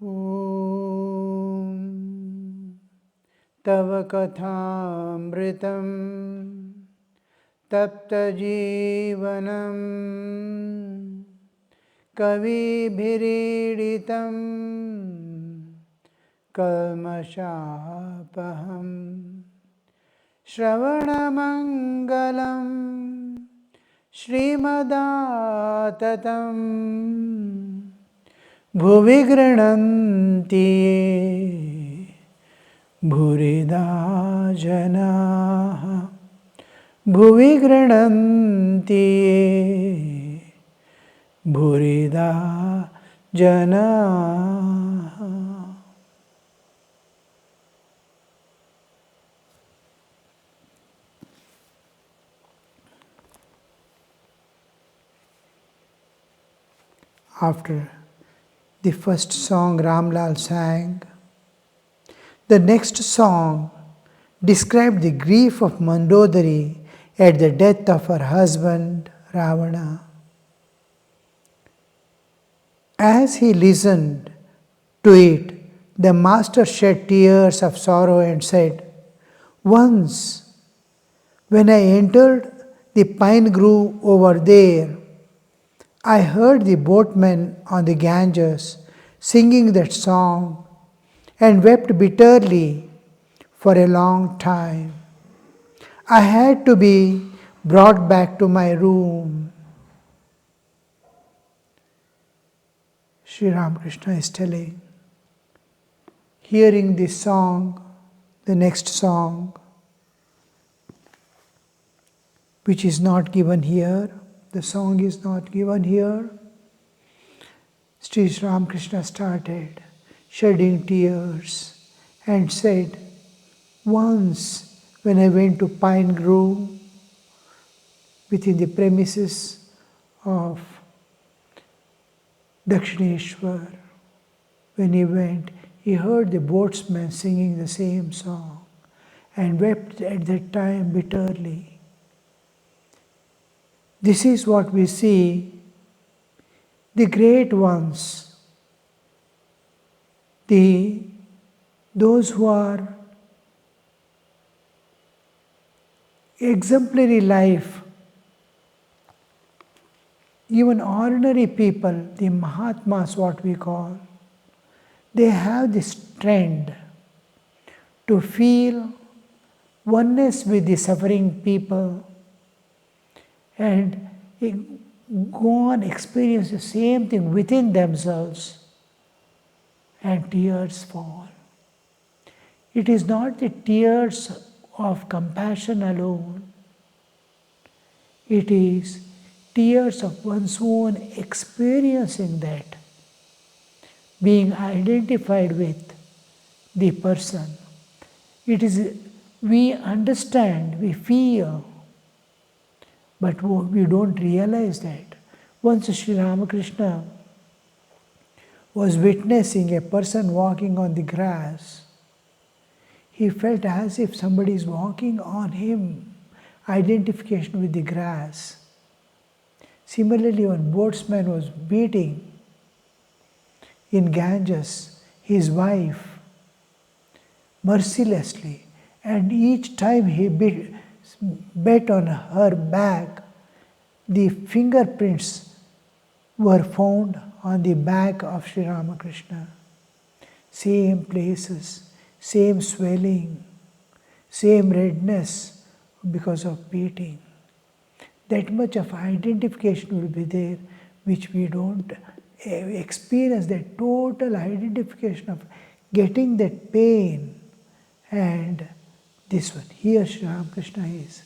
Om Tava Kathamritam Tapta Jivanam Kavi Bhiriditam Kalmashapaham Shravanamangalam Srimadaatatam Bhuvi Grananti Ye Bhurida Janaha Bhuvi Grananti Ye Bhurida Janaha. After the first song Ramlal sang, the next song described the grief of Mandodari at the death of her husband Ravana. As he listened to it, the master shed tears of sorrow and said, "Once, when I entered the pine grove over there, I heard the boatmen on the Ganges singing that song and wept bitterly for a long time. I had to be brought back to my room." Sri Ramakrishna is telling, hearing this song, the next song, which is not given here, the song is not given here, Sri Ramakrishna started shedding tears and said, "Once when I went to Pine Grove within the premises of Dakshineswar, when he went, he heard the boatsmen singing the same song and wept at that time bitterly." This is what we see, the great ones, those who are exemplary life, even ordinary people, the Mahatmas what we call, they have this trend to feel oneness with the suffering people and go on experience the same thing within themselves, and tears fall. It is not the tears of compassion alone, it is tears of one's own experiencing that, being identified with the person. It is, we understand, we feel, but we don't realize that. Once Sri Ramakrishna was witnessing a person walking on the grass, he felt as if somebody is walking on him, identification with the grass. Similarly, when boatsman was beating in Ganges his wife mercilessly, and each time he bet on her back, the fingerprints were found on the back of Sri Ramakrishna. Same places, same swelling, same redness because of beating. That much of identification will be there, which we don't experience, that total identification of getting that pain. And this one, here Sri Ramakrishna is.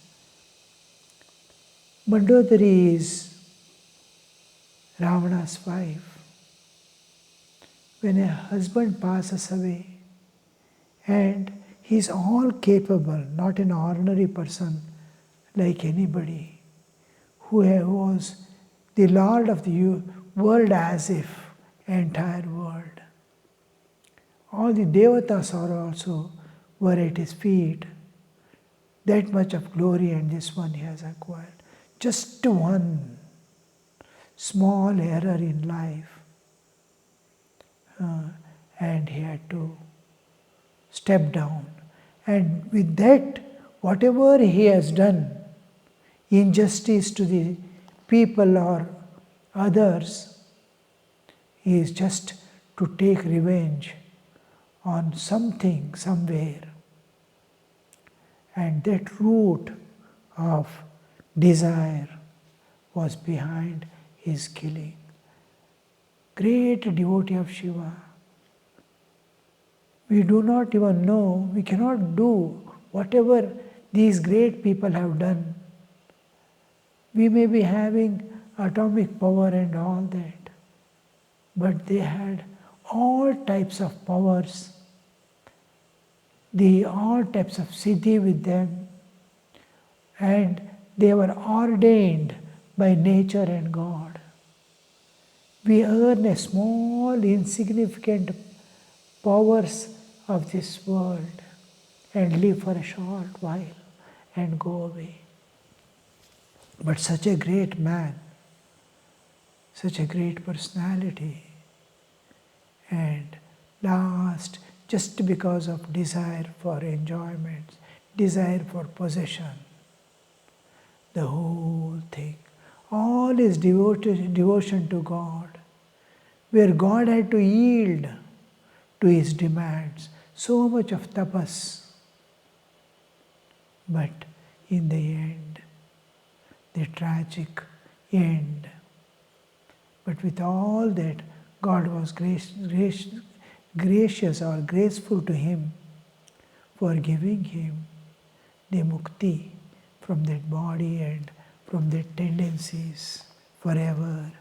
Mandodari is Ravana's wife. When a husband passes away, and he is all capable, not an ordinary person like anybody, who was the Lord of the world as if entire world. All the devatas are also were at his feet. That much of glory, and this one he has acquired. Just one small error in life. and he had to step down. And with that, whatever he has done, injustice to the people or others, he is just to take revenge on something, somewhere. And that root of desire was behind his killing. Great devotee of Shiva. We do not even know, we cannot do whatever these great people have done. We may be having atomic power and all that, but they had all types of powers, all types of siddhi with them, and they were ordained by nature and God. We earn a small, insignificant powers of this world and live for a short while and go away. But such a great man, such a great personality, and last, just because of desire for enjoyment, desire for possession, the whole thing, all his devotion to God, where God had to yield to his demands, so much of tapas. But in the end, the tragic end. But with all that, God was gracious or graceful to him for giving him the mukti from that body and from their tendencies forever.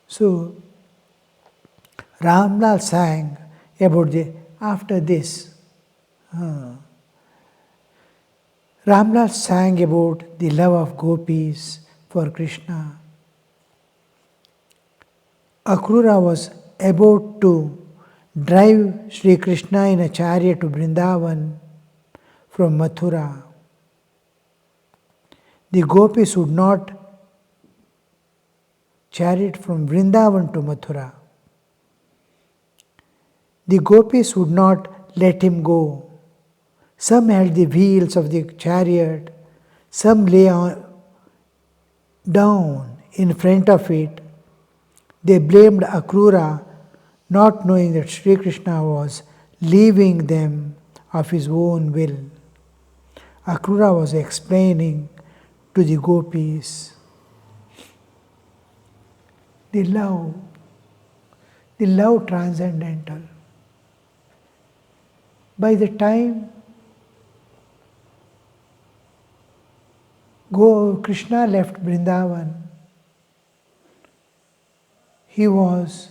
So, Ramlal sang about after this. Ramlal sang about the love of gopis for Krishna. Akrura was about to drive Sri Krishna in a chariot to Vrindavan from Mathura. The gopis would not chariot from Vrindavan to Mathura. The gopis would not let him go. Some held the wheels of the chariot, some lay down in front of it. They blamed Akrura, not knowing that Sri Krishna was leaving them of his own will. Akrura was explaining to the gopis the love transcendental. By the time Krishna left Vrindavan, he was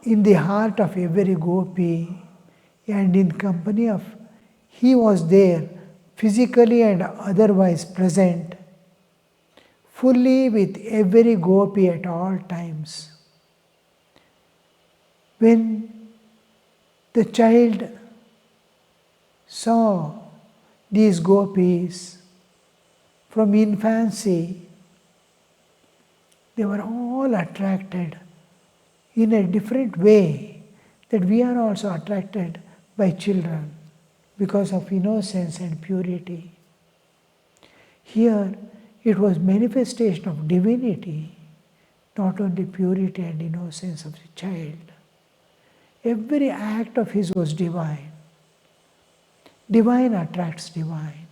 in the heart of every gopi and in company of, he was there physically and otherwise present, fully with every gopi at all times. When the child saw these gopis from infancy, they were all attracted in a different way that we are also attracted by children because of innocence and purity. Here it was manifestation of divinity, not only purity and innocence of the child. Every act of his was divine. Divine attracts divine.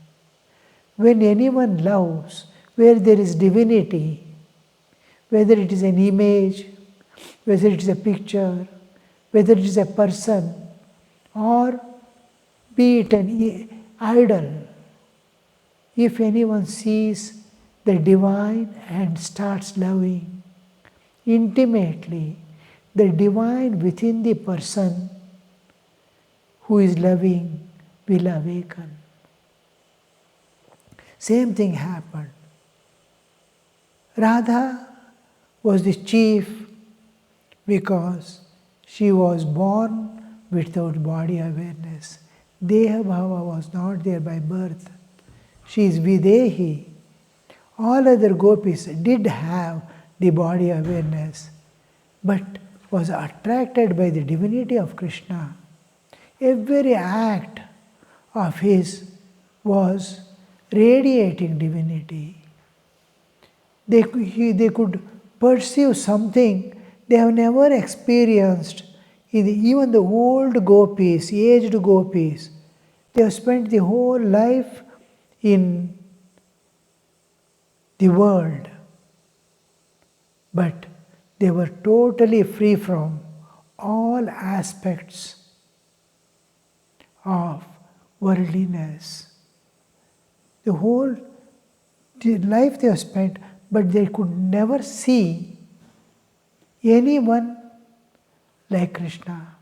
When anyone loves, where there is divinity, whether it is an image, whether it is a picture, whether it is a person, or be it an idol, if anyone sees the divine and starts loving intimately, the divine within the person who is loving will awaken. Same thing happened. Radha was the chief because she was born without body awareness. Deha Bhava was not there by birth. She is Videhi. All other gopis did have the body awareness, but was attracted by the divinity of Krishna. Every act of his was radiating divinity. They could perceive something they have never experienced. Even the old gopis, aged gopis, they have spent the whole life in the world, but they were totally free from all aspects of worldliness. The whole life they have spent, but they could never see anyone like Krishna,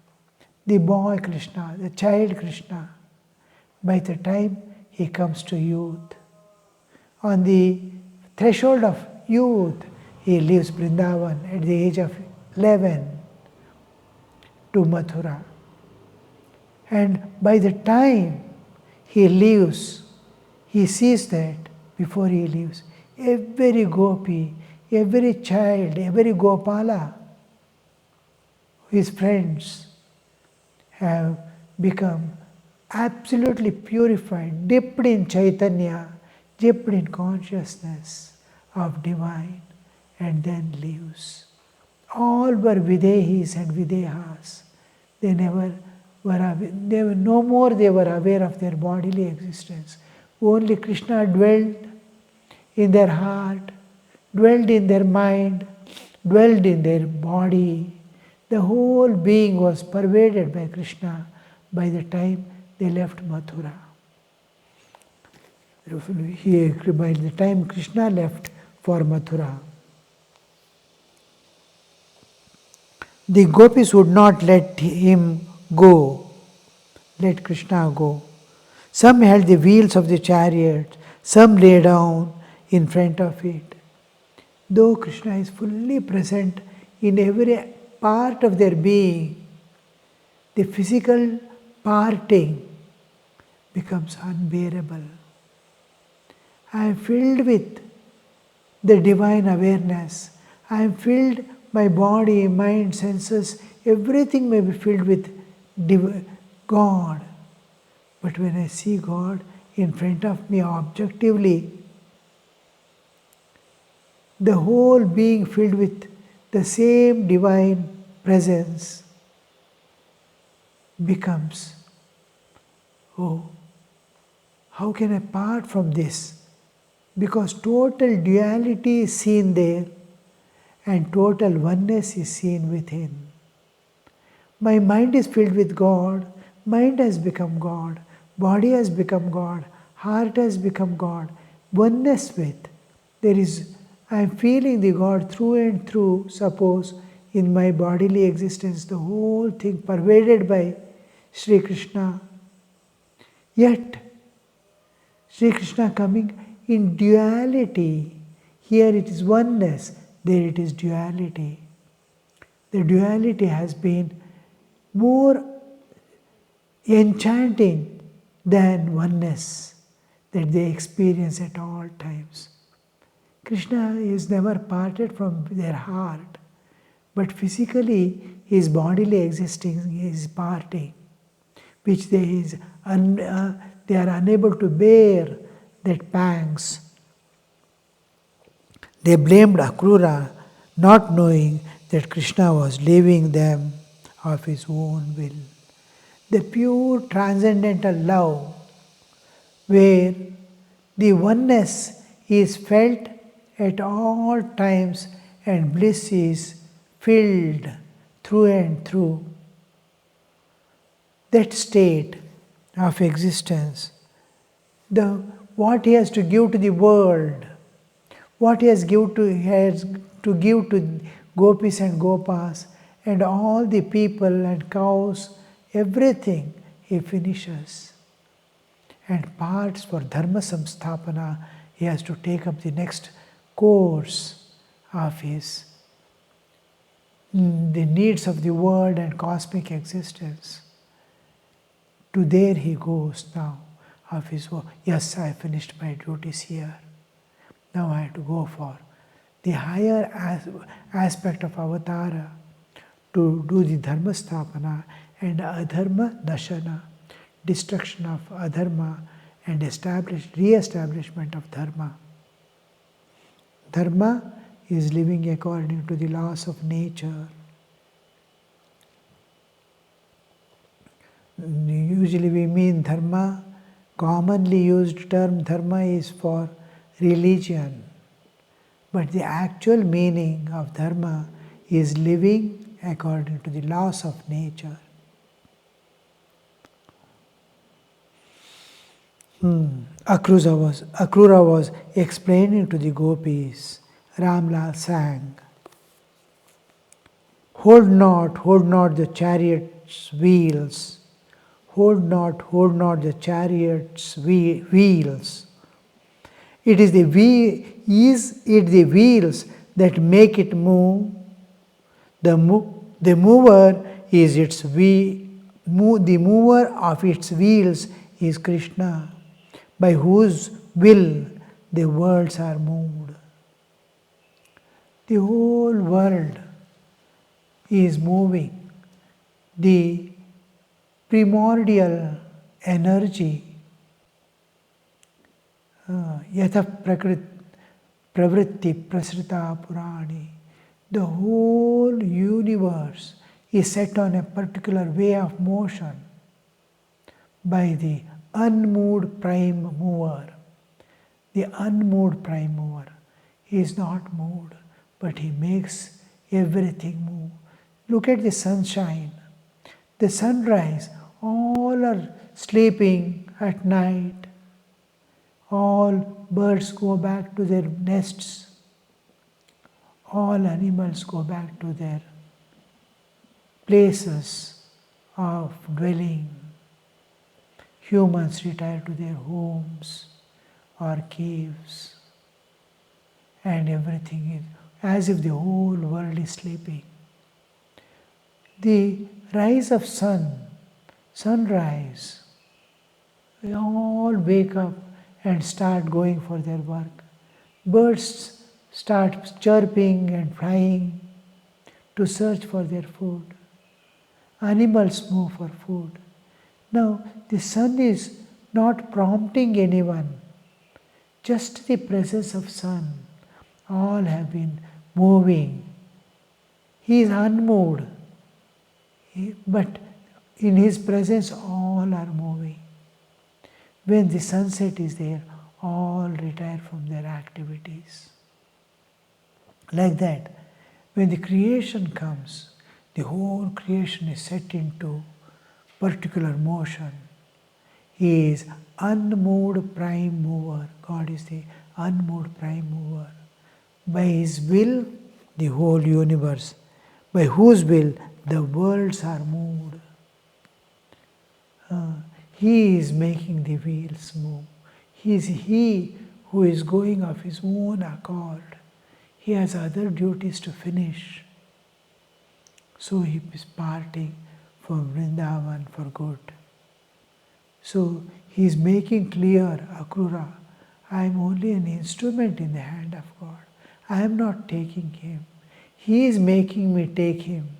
the boy Krishna, the child Krishna. By the time he comes to youth, on the threshold of youth, he leaves Vrindavan at the age of 11 to Mathura. And by the time he leaves, he sees that before he leaves, every gopi, every child, every gopala, his friends, have become absolutely purified, dipped in Chaitanya, dipped in consciousness of divine, and then leaves. All were Videhis and Videhas. They never were, no more they were aware of their bodily existence. Only Krishna dwelled in their heart, dwelled in their mind, dwelled in their body. The whole being was pervaded by Krishna by the time they left Mathura. By the time Krishna left for Mathura, the gopis would not let him go, let Krishna go. Some held the wheels of the chariot, some lay down in front of it. Though Krishna is fully present in every part of their being, the physical parting becomes unbearable. I am filled with the divine awareness. I am filled, my body, mind, senses, everything may be filled with God. But when I see God in front of me objectively, the whole being filled with the same divine presence becomes, oh, how can I part from this? Because total duality is seen there and total oneness is seen within. My mind is filled with God, mind has become God, body has become God, heart has become God, oneness with. I am feeling the God through and through, suppose, in my bodily existence, the whole thing pervaded by Sri Krishna. Yet, Sri Krishna coming in duality. Here it is oneness, there it is duality. The duality has been more enchanting than oneness that they experience at all times. Krishna is never parted from their heart, but physically his bodily existing is parting, which they are unable to bear that pangs. They blamed Akrura, not knowing that Krishna was leaving them of his own will. The pure transcendental love, where the oneness is felt at all times and bliss is filled through and through. That state of existence, what he has to give to the world, what he has to give to gopis and gopas and all the people and cows, everything he finishes and parts for dharma samsthapana. He has to take up the next course of his the needs of the world and cosmic existence. To there he goes now of his work. Yes, I finished my duties here. Now I have to go for the higher aspect of avatara, to do the dharma sthapana and adharma nashana, destruction of adharma and re-establishment of dharma. Dharma is living according to the laws of nature. Usually we mean dharma, commonly used term dharma is for religion. But the actual meaning of dharma is living according to the laws of nature. Akrura was explaining to the gopis. Ramlal sang, hold not the chariot's wheels. Hold not the chariot's wheels. It is the wheels that make it move. The mover is the mover of its wheels is Krishna, by whose will the worlds are moved. The whole world is moving. The primordial energy, yatha pravritti prasrita purani, the whole universe is set on a particular way of motion by the unmoved prime mover. The unmoved prime mover, he is not moved, but he makes everything move. Look at the sunshine, the sunrise, all are sleeping at night. All birds go back to their nests. All animals go back to their places of dwelling. Humans retire to their homes or caves, and everything is as if the whole world is sleeping. The rise of sunrise, we all wake up and start going for their work. Birds start chirping and flying to search for their food. Animals move for food. Now, the sun is not prompting anyone, just the presence of sun. All have been moving. He is unmoved, but in his presence all are moving. When the sunset is there, all retire from their activities. Like that, when the creation comes, the whole creation is set into particular motion. He is unmoved prime mover. God is the unmoved prime mover. By his will, the whole universe, by whose will the worlds are moved. He is making the wheels move. He is he who is going of his own accord. He has other duties to finish. So he is parting from Vrindavan for good. So he is making clear, Akrura, I am only an instrument in the hand of God. I am not taking him. He is making me take him.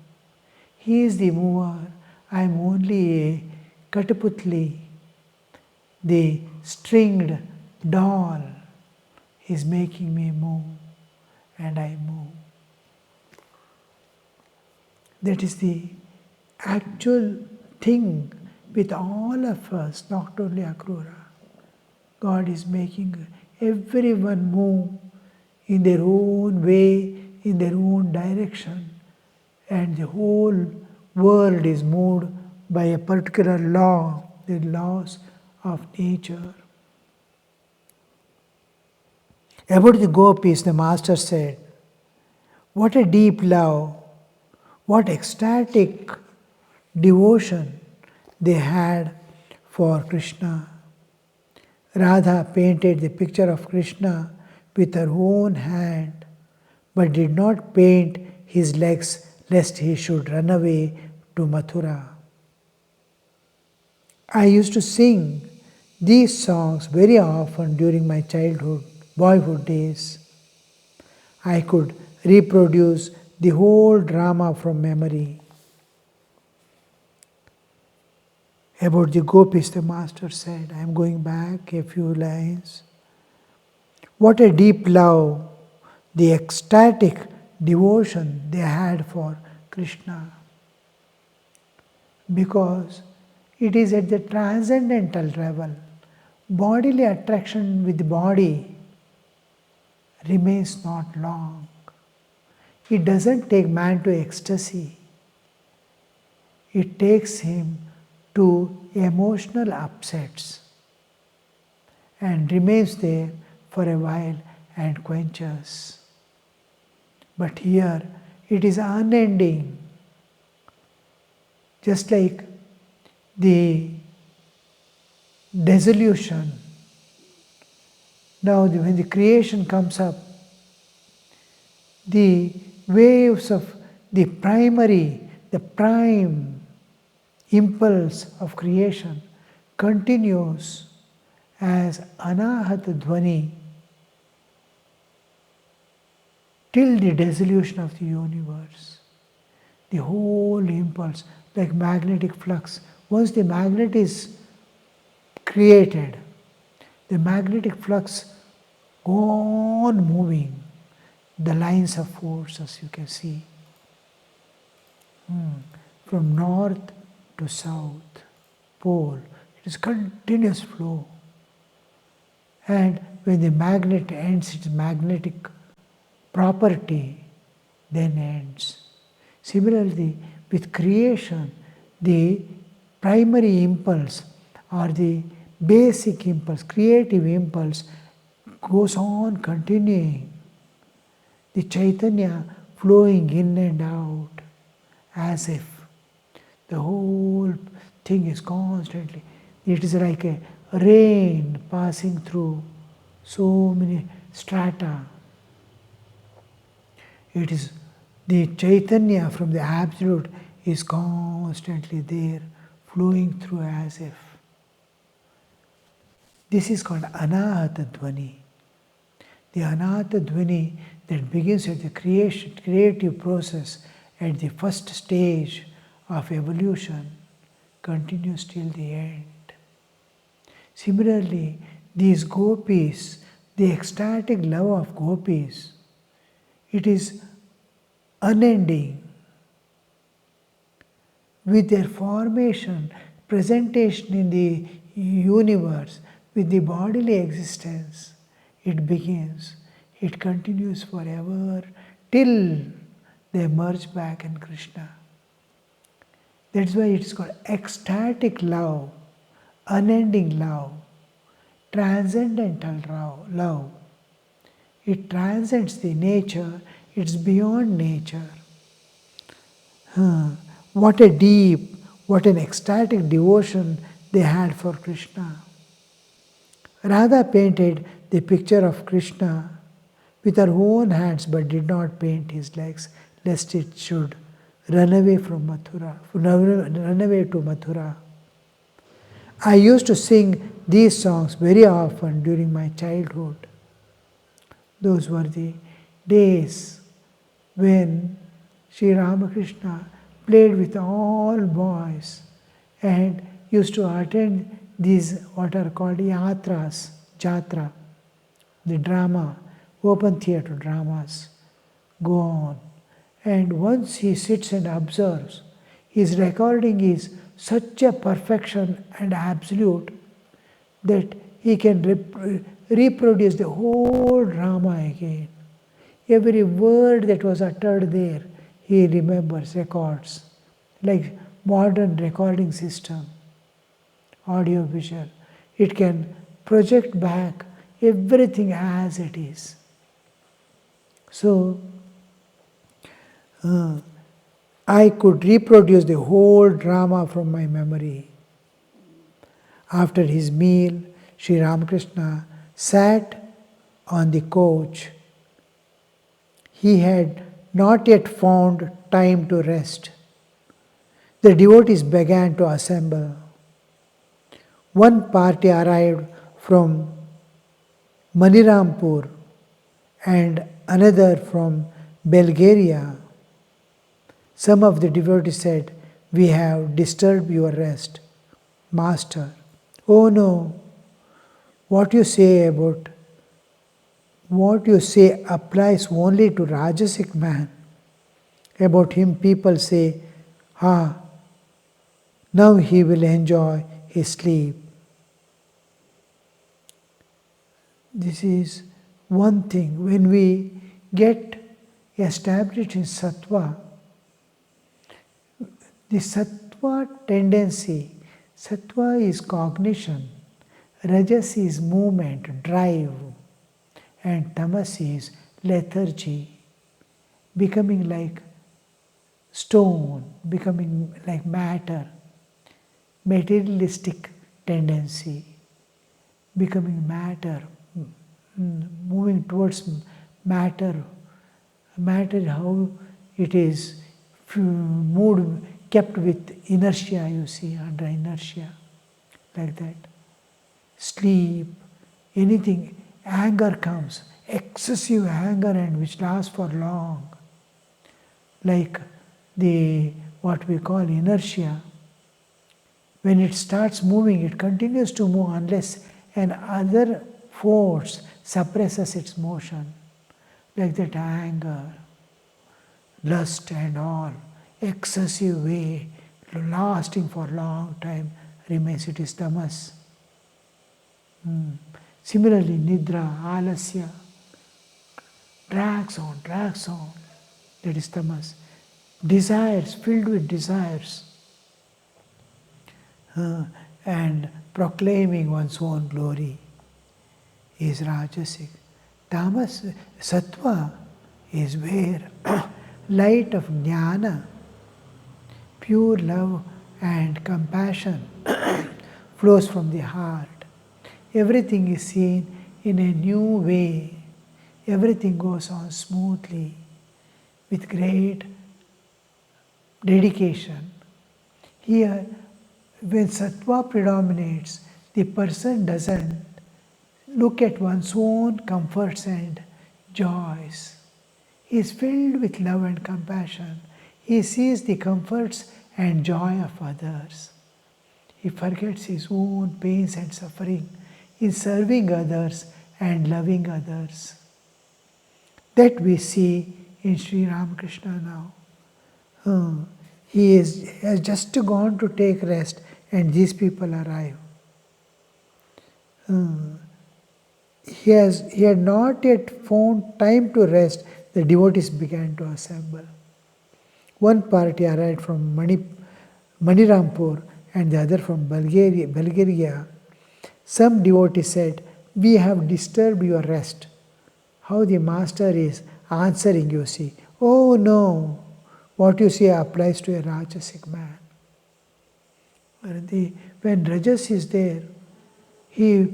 He is the mover. I am only a Kataputli, the stringed doll. He is making me move, and I move. That is the actual thing with all of us, not only Akrura. God is making everyone move in their own way, in their own direction, and the whole world is moved by a particular law, the laws of nature. About the gopis, the master said, what a deep love, what ecstatic devotion they had for Krishna. Radha painted the picture of Krishna with her own hand, but did not paint his legs lest he should run away to Mathura. I used to sing these songs very often during my boyhood days. I could reproduce the whole drama from memory. About the gopis, the master said, I am going back a few lines. What a deep love, the ecstatic devotion they had for Krishna. Because it is at the transcendental level, bodily attraction with the body remains not long. It doesn't take man to ecstasy. It takes him to emotional upsets and remains there for a while and quenches. But here it is unending, just like the dissolution. Now when the creation comes up, the waves of the prime impulse of creation continues as anahata dhvani till the dissolution of the universe. The whole impulse, like magnetic flux, once the magnet is created, the magnetic flux go on moving, the lines of force, as you can see, from north to south pole. It is continuous flow. And when the magnet ends its magnetic property, then ends. Similarly, with creation, the primary impulse or the basic impulse, creative impulse, goes on continuing. The Chaitanya flowing in and out as if the whole thing is constantly. It is like a rain passing through so many strata. It is the Chaitanya from the Absolute is constantly there, flowing through as if. This is called anahata dhvani. The anahata dhvani that begins at the creative process at the first stage of evolution continues till the end. Similarly, these gopis, the ecstatic love of gopis, it is unending. With their formation, presentation in the universe, with the bodily existence, it begins. It continues forever till they merge back in Krishna. That's why it's called ecstatic love, unending love, transcendental love. It transcends the nature, it's beyond nature. What a deep, what an ecstatic devotion they had for Krishna. Radha painted the picture of Krishna with her own hands but did not paint his legs lest it should run away from Mathura, run away to Mathura. I used to sing these songs very often during my childhood. Those were the days when Sri Ramakrishna played with all boys and used to attend these what are called yatras, jatra, the drama, open theatre dramas, go on. And once he sits and observes, his recording is such a perfection and absolute that he can reproduce the whole drama again. Every word that was uttered there, he remembers, records, like modern recording system, audio visual. It can project back everything as it is. So, I could reproduce the whole drama from my memory. After his meal, Sri Ramakrishna sat on the couch. He had not yet found time to rest. The devotees began to assemble. One party arrived from Manirampur and another from Bulgaria. Some of the devotees said, "We have disturbed your rest. Master, oh no, what you say about what you say applies only to Rajasic man. About him people say, ah, now he will enjoy his sleep. This is one thing. When we get established in sattva, the sattva tendency, sattva is cognition, rajas is movement, drive, and tamas is lethargy, becoming like stone, becoming like matter, materialistic tendency, becoming matter, moving towards matter. Matter how it is moved, kept with inertia, you see, under inertia, like that. Sleep, anything, anger comes, excessive anger and which lasts for long. Like the what we call inertia. When it starts moving, it continues to move unless an other force suppresses its motion. Like that anger, lust and all, excessive way, lasting for a long time remains, it is tamas. Similarly, nidra, alasya, drags on, that is tamas. Desires, filled with desires, and proclaiming one's own glory is rajasic. Tamas, sattva is where light of jnana, pure love and compassion flows from the heart. Everything is seen in a new way. Everything goes on smoothly with great dedication. Here, when sattva predominates, the person doesn't look at one's own comforts and joys. He is filled with love and compassion. He sees the comforts and joy of others. He forgets his own pains and suffering in serving others and loving others. That we see in Sri Ramakrishna now. He has just gone to take rest and these people arrive. He had not yet found time to rest, the devotees began to assemble. One party arrived from Manirampur and the other from Bulgaria. Some devotees said, "We have disturbed your rest." How the master is answering, you see. Oh no, what you say applies to a Rajasic man. When Rajas is there, he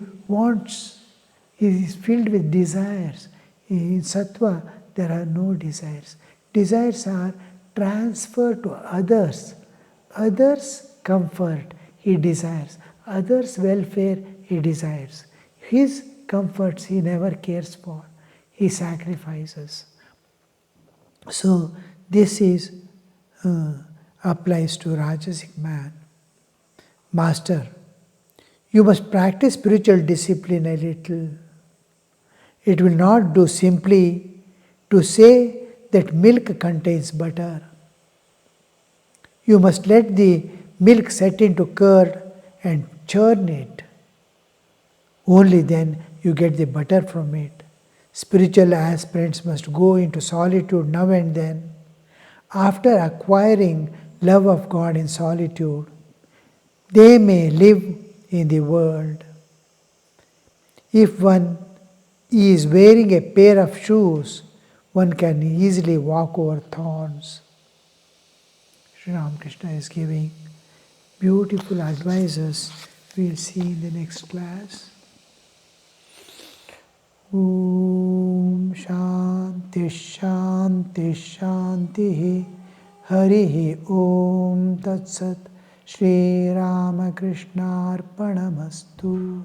is filled with desires. In Sattva, there are no desires. Desires are transferred to others. Others' comfort, he desires. Others' welfare, he desires. His comforts, he never cares for. He sacrifices. So, this is applies to Rajasic man. Master, you must practice spiritual discipline a little. It will not do simply to say that milk contains butter. You must let the milk set into curd and churn it. Only then you get the butter from it. Spiritual aspirants must go into solitude now and then. After acquiring love of God in solitude, they may live in the world. If one is wearing a pair of shoes, one can easily walk over thorns. Sri Ramakrishna is giving beautiful advices. We'll see in the next class. Om Shanti Shanti Shanti Harihi Om Tat Sat Shri Ramakrishna Arpanamastu.